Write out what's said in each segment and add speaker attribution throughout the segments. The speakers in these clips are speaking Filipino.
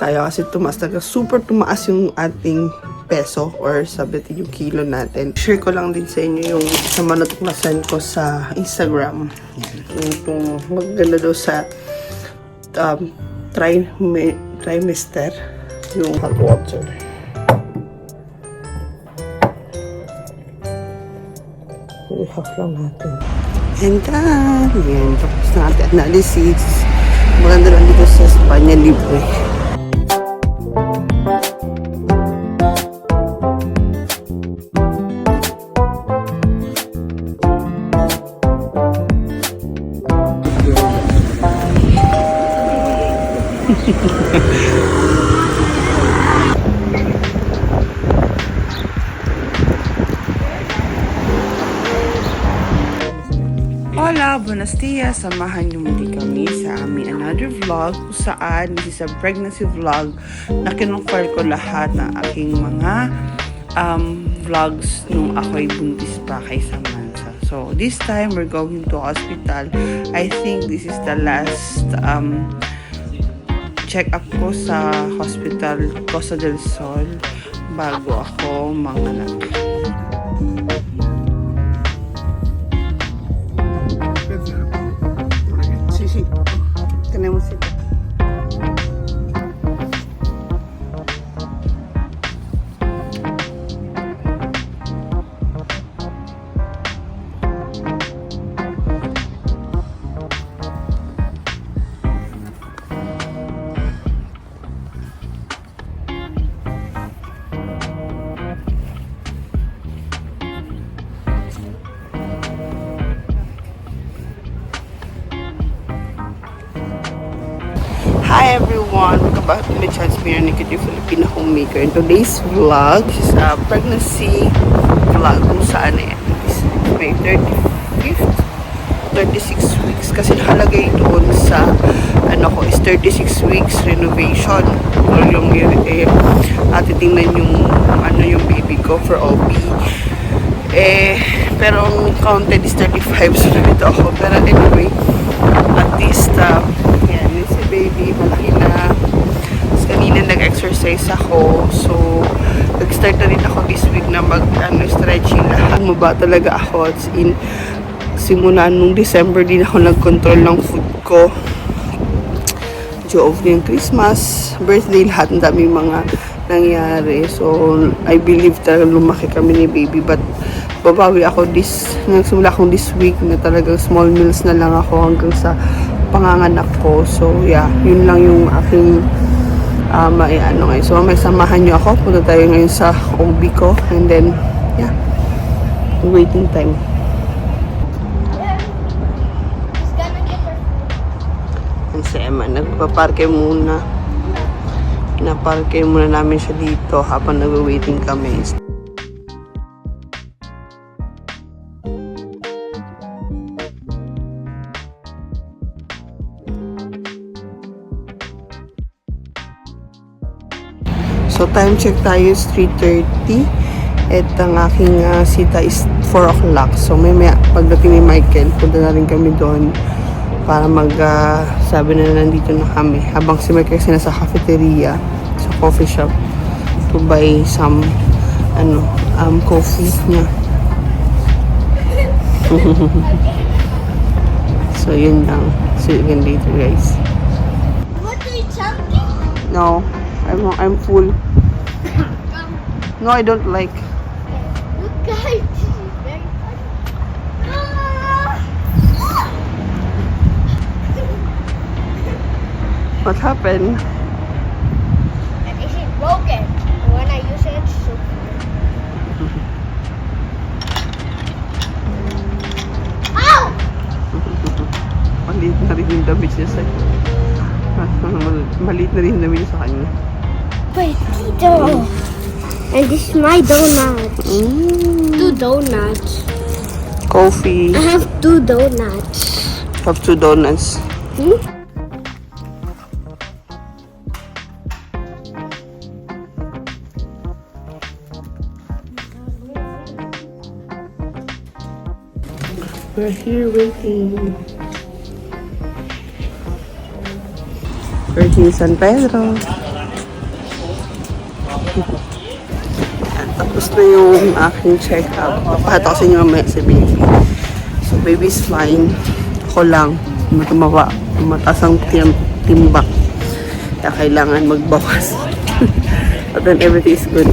Speaker 1: tayo kasi super tumaas yung ating peso or sabi natin yung kilo natin. Share ko lang din sa inyo yung sa natuklasan ko sa Instagram. Yung maganda daw sa trimester yung hot water. I-half lang natin. And then, yan. Tapos na natin analysis. Maganda lang dito sa Espanya, libre. Hola, buenos dias. Samahan niyo muli kami sa aming another vlog kung saan this is a pregnancy vlog na kinonfile ko lahat ng aking mga vlogs nung ako'y buntis pa kay Samantha. So, this time we're going to hospital. I think this is the last check-up ko sa hospital Costa del Sol bago ako manganak. Tenemos cita. Hi everyone! Welcome back to my channel, Mira Nikki, Filipina homemaker. In today's vlog is a pregnancy vlog kung saan is may 35th, 36 weeks. Kasi nakalagay doon sa ano ko is 36 weeks renovation. Or yung titingnan yung ano yung baby ko for OB. Pero ang counted is 35 so nandito ako. Pero anyway, at least baby, malaki na. Tapos kanina nag-exercise ako. So, nag-start na rin ako this week na mag-stretching lahat. Maba talaga ako. Simula nung December din ako nag-control ng food ko. Due of yung Christmas, birthday, lahat ng daming mga nangyari. So, I believe talaga lumaki kami ni baby. But, babawi ako nagsimula akong this week na talagang small meals na lang ako hanggang sa panganganak ko. So, yeah, yun lang yung aking ngayon. So, may samahan nyo ako. Punta tayo ngayon sa OB ko. And then, yeah, waiting time. And si Emma, nagpaparke muna. Naparke muna namin siya dito habang nag-waiting kami. So, time check tayo is 3:30. At ang aking sita is 4 o'clock. So, may pagdating ni Michael, punta na rin kami doon para sabi na nandito na kami. Habang si Michael kasi nasa cafeteria, sa coffee shop, to buy some, coffee niya. So, yun lang. See you again later, guys.
Speaker 2: What are you jumping?
Speaker 1: No, I'm full. No, I don't like.
Speaker 2: Look, guys.
Speaker 1: What happened?
Speaker 2: And is it broken? When I use it, it's so Ow!
Speaker 1: Maliit na rin yung damit niya sa maliit na rin yung damit niya sa kanya.
Speaker 2: Wait, Tito. And this is my donut. 2 donuts.
Speaker 1: Coffee.
Speaker 2: I have 2 donuts.
Speaker 1: Have 2 donuts. We're here waiting. We're in San Pedro. Tapos na yung aking check-up. Papahata ko sa inyo mamaya si baby. So, baby is fine. Ako lang, matumawa. Mataas ang timbak. Kaya kailangan magbawas. But then everything is good.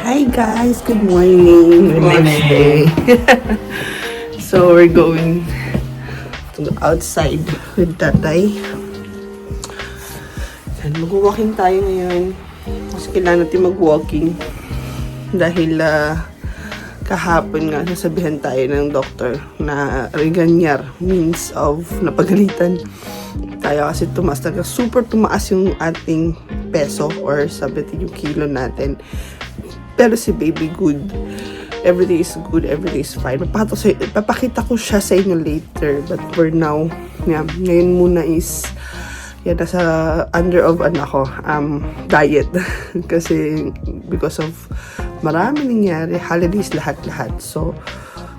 Speaker 1: Hi guys, good morning.
Speaker 3: Good morning.
Speaker 1: Next day. So we're going to go outside with tatay. And mag-walking tayo ngayon. Kasi kailangan natin mag-walking. Dahil kahapon nga nasabihan tayo ng doktor na reganyar means of napagalitan tayo kasi super tumaas yung ating peso or sabi natin yung kilo natin. Pero si baby good. Everything is good. Everything is fine. Papakita ko siya sa inyo later. But for now, yeah, ngayon muna is yan, nasa under of diet. Kasi because of marami nangyari, holidays lahat-lahat. So,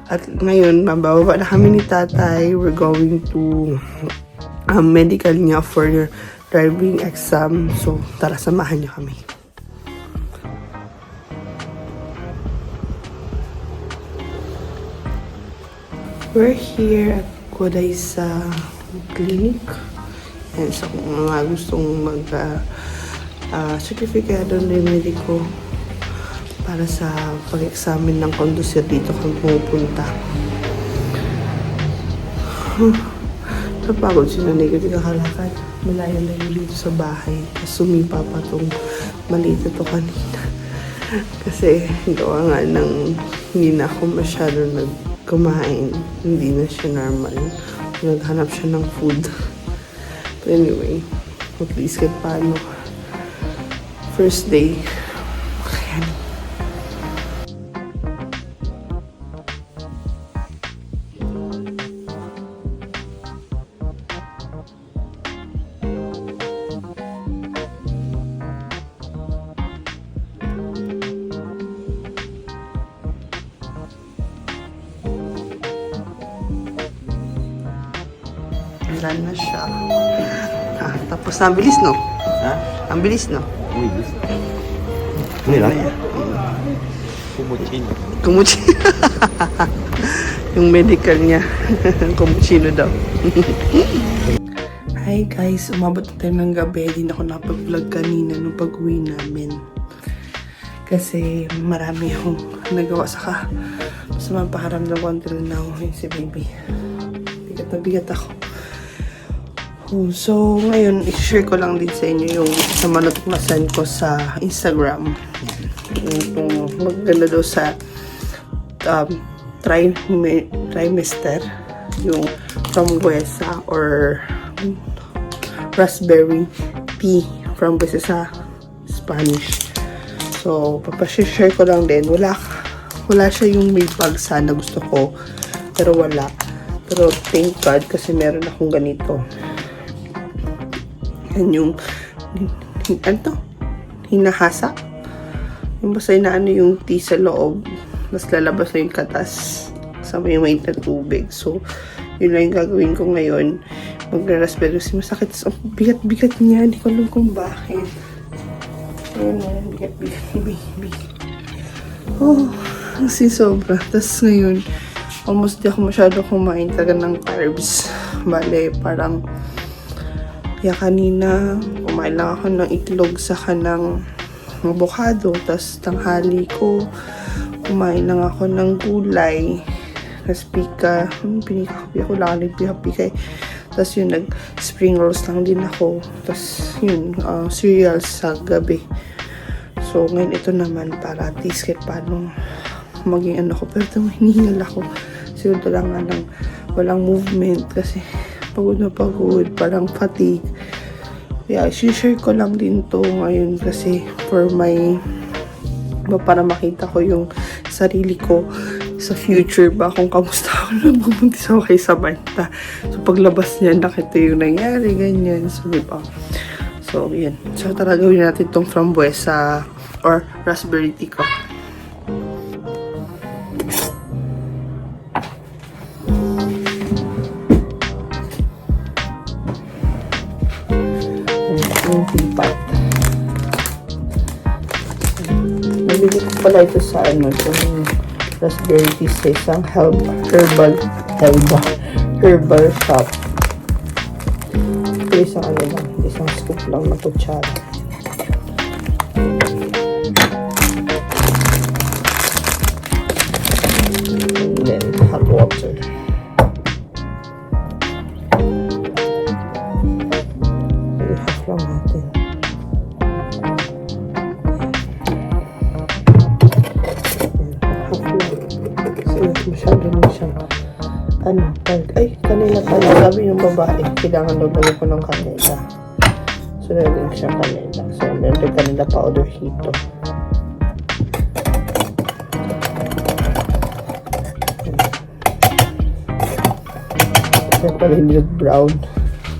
Speaker 1: at ngayon, mabababa na kami ni tatay. We're going to medical niya for your driving exam. So, tara, samahan niyo kami. We're here at Kodaysa Clinic. And sa kung mga gustong certificado ng mediko para sa pag-examine ng conducer dito kung pumupunta. Napagod si nanay ko, di kakalakad. Malayo-layo dito sa bahay. Tapos sumipa pa itong maliit na to kanina. Kasi gawa nga ng hindi na ako masyado kumain, hindi na siya normal. Naghanap siya ng food. But anyway, at least kahit paano. First day. Ayan. Wala na siya. Tapos ang bilis, no?
Speaker 3: Ha?
Speaker 1: Ang bilis, no?
Speaker 3: Uy, gusto. Nila? Kumuchino.
Speaker 1: Kumuchino. Yung medical niya. Kumuchino daw. Hi guys, umabot na tayo ng gabi. Hindi na ako nakapag-vlog kanina nung pag-uwi namin. Kasi marami akong nagawa saka masama pakiramdam ko until now. Yun si baby. Bigat na bigat ako. So, ngayon, i-share ko lang din sa inyo yung sa natuklasan ko sa Instagram. Yung maganda daw sa trimester, yung frambuesa or raspberry tea, frambuesa sa Spanish. So, papashare ko lang din. Wala siya yung may bag sana gusto ko, pero wala. Pero thank God kasi meron akong ganito. Yan yung, ano to? Hinahasa. Yung basta inaano yung tea sa loob. Tapos lalabas na yung katas. Kasama yung mainit na tubig. So, yun lang yung gagawin ko ngayon. Magra-raspberry kasi masakit. So, bigat-bigat niya. Hindi ko alam kung bakit. Ayun na, bigat-bigat. Oh, ang sobra. Tapos ngayon, almost di ako masyado kumain talaga ng carbs. Bale, parang kaya kanina, kumain lang ako ng itlog saka ng avocado. Tapos tanghali ko, kumain lang ako ng gulay. Tapos pika. Pinika ko lang ng pika. Tapos yun, nag-spring rolls lang din ako. Tapos yun, cereals sa gabi. So, ngayon ito naman para at least kahit paano maging ano ko. Pero hinihingal ako. Siguro lang nga walang movement kasi pagod na pagod, parang fatigue. Yeah, share ko lang din to ngayon kasi para makita ko yung sarili ko sa future ba kung kamusta ako na bubuntis ako kay Samantha. So, paglabas niya, nakita yung nangyari, ganyan. So, diba? So, yan. So, tara gawin natin tong frambuesa or raspberry tea ko. pala ito sa ano, itong raspberry tea sa isang herbal shop. Ito isang ano lang, isang scoop lang na kutsara. And then hot water. I-half lang natin. Masyado na siyang ay, kanila pala. Sabi yung babae, kailangan daw lagyan ko ng kanila. So, lagyan ko siyang kanila. So, meron din kanila powder dito. Kaya pala hindi nag-brown.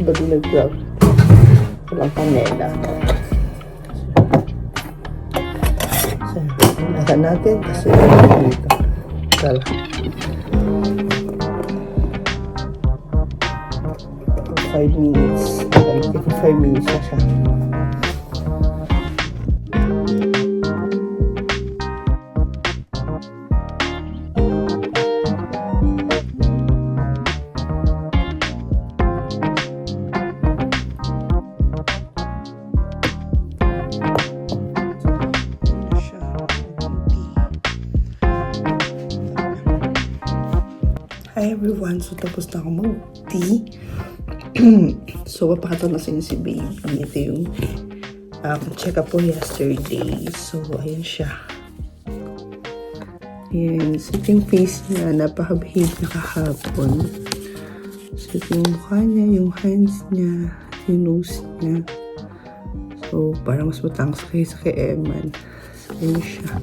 Speaker 1: Ba't yung nag-brown? Walang kanila. So, nasa natin kasi dito. Tara. 5 minutes. 5 minutes na siya. Hi everyone! So tapos na ako mag-tea. So papakita na sa inyo si baby. Ito yung check-up po yesterday. So ayan siya. Ayan. So ito yung face niya. Napaka-behave na kahapon. So ito yung mukha niya, yung hands niya, yung nose niya. So parang mas matangos kaysa kay Eman. So ayan siya.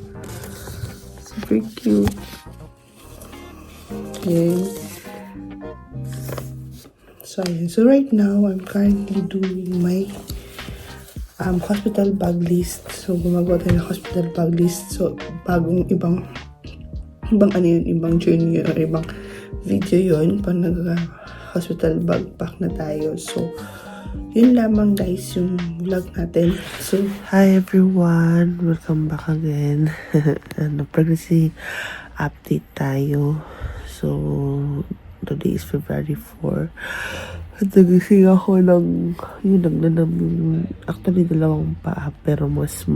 Speaker 1: Super cute. Okay. So right now, I'm currently doing my hospital bag list. So gumagawa tayo ng hospital bag list. So bagong ibang ano yun, ibang journey or ibang video yun pag nag-hospital bag pack na tayo. So yun lamang guys yung vlog natin. So hi everyone, welcome back again. Pregnancy update tayo. So, today is February 4. At nagising ako ng, yun, nagnanam, actually dalawang paa, pero mas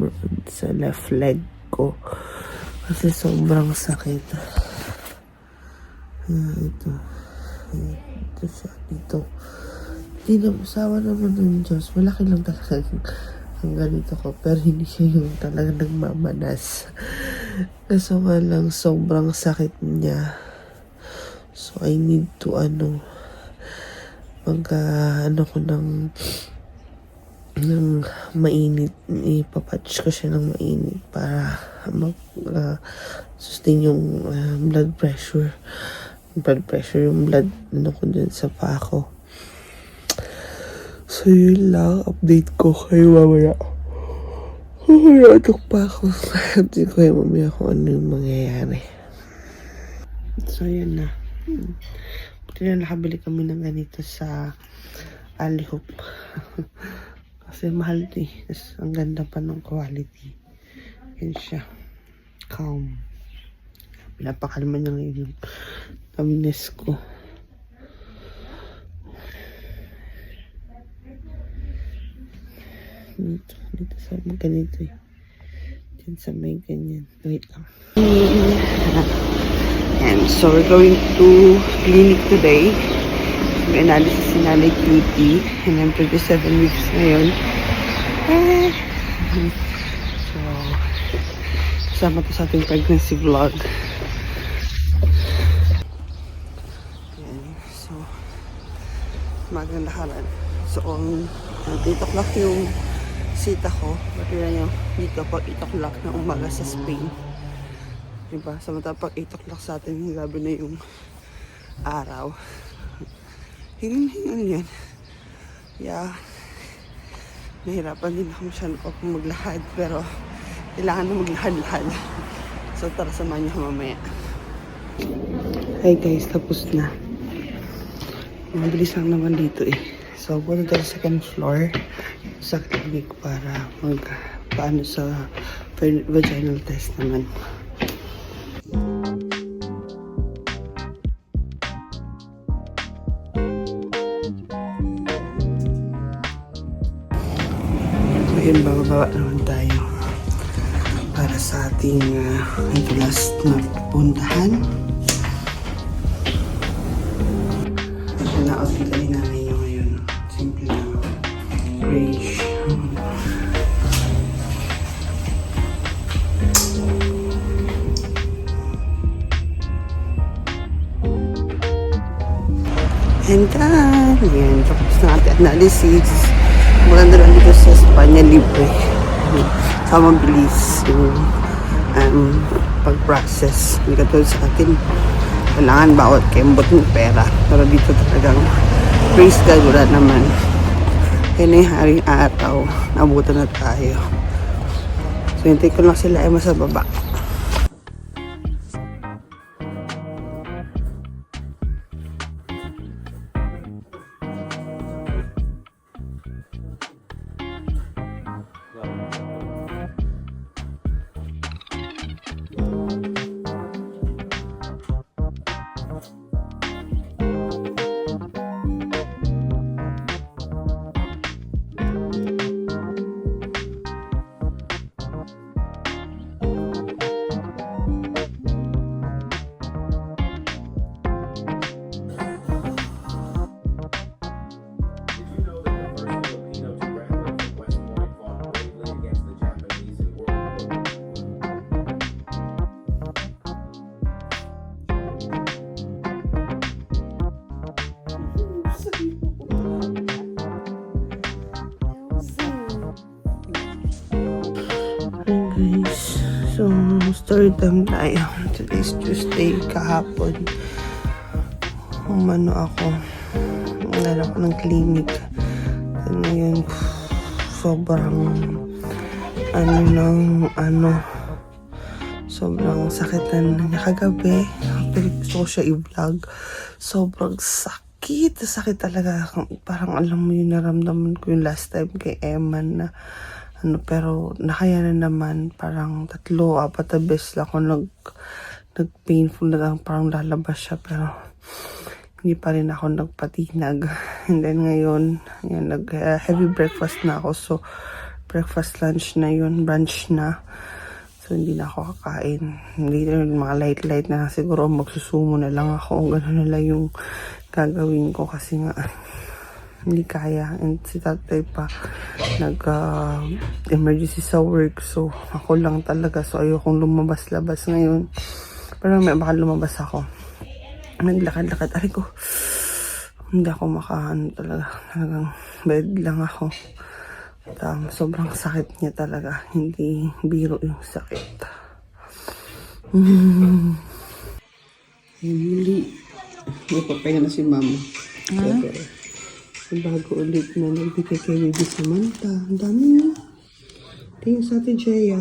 Speaker 1: sa left leg ko. Kasi sobrang sakit. Ito siya, dito. Sawa naman ng Diyos. Malaki lang talaga ang ganito ko, pero hindi siya yung talaga nagmamanas. Kaso nga lang, sobrang sakit niya. So, I need to, ko ng mainit. Ipapatch ko siya ng mainit para sustain yung blood pressure. Yung blood, ko dyan sa paa ko. So, yun lang. Update ko kayo mamaya. Natok pa ako. Update ko kayo mamaya kung ano yung mangyayari. So, yun na. Buti na nakabili kami ng ganito sa Alihop. Kasi mahal ito eh. Ang ganda pa ng quality. Yan siya. Calm. Pinapakalma niya ngayon yung numbness ko. Dito sa ganito eh. Diyan sa may ganyan. Wait lang. And so we're going to clinic today. May analysis si Nanay Cutie. And I'm 37 weeks ngayon. So, kasama to sa ating pregnancy vlog. And so, magandang lakaran. So, 8 o'clock yung sita ko. Batira nyo dito pag 8 o'clock na umaga sa Spain. Diba? Samantala pag 8 o'clock sa atin, gabi na yung araw. Hingan yan. Yeah. Nahirapan din ako masyado pa kung maglakad. Pero, kailangan na maglakad-lakad. So, tara samahan niyo mamaya. Hi guys, tapos na. Mabilis lang naman dito eh. So, punta tayo sa second floor sa clinic para paano sa vaginal test naman. Ngayon, bababa naman tayo para sa ating last na puntahan. Ito na outfit na nanay nyo ngayon. Simple lang. Beige. And done! Yan, tapos na ating analysis. Maganda lang dito sa Espanya, libre. Sa mabilis yung pag-process. Hindi ka tulad sa atin. Kailangan bawat kembot ng pera. Pero dito talagang praise God, wala naman. Kaya na yung haring araw. Nabutan na tayo. So, hintay ko lang sila ay sa baba. Guys, so story time tayo. Today's Tuesday, kahapon umano ako ng clinic. And ngayon sobrang sobrang sakit na niya kagabi. Pero gusto ko siya i-vlog. Sobrang sakit talaga. Parang alam mo yung naramdaman ko yung last time kay Eman na pero nakaya na naman. Parang 3-4 beses lang ako nag-painful na lang, parang lalabas siya, pero hindi pa rin ako nagpatinag. And then ngayon, yan, heavy breakfast na ako. So, breakfast, lunch na yun, brunch na. So, hindi na ako kakain. Hindi na mga light-light na siguro magsusumo na lang ako. Gano'n na lang yung gagawin ko kasi nga hindi kaya. And si tatay pa nag-emergency sa work. So, ako lang talaga. So, ayokong lumabas-labas ngayon. Pero may baka lumabas ako. Naglakad-lakad. Aray ko. Hindi ako talaga. Talagang bed lang ako. At, sobrang sakit niya talaga. Hindi biro yung sakit. Muli. Napapahinga na si mama. Bago ulit na nagbigay kay baby Samantha. Ang dami niya. Tingin sa Ate Jaya.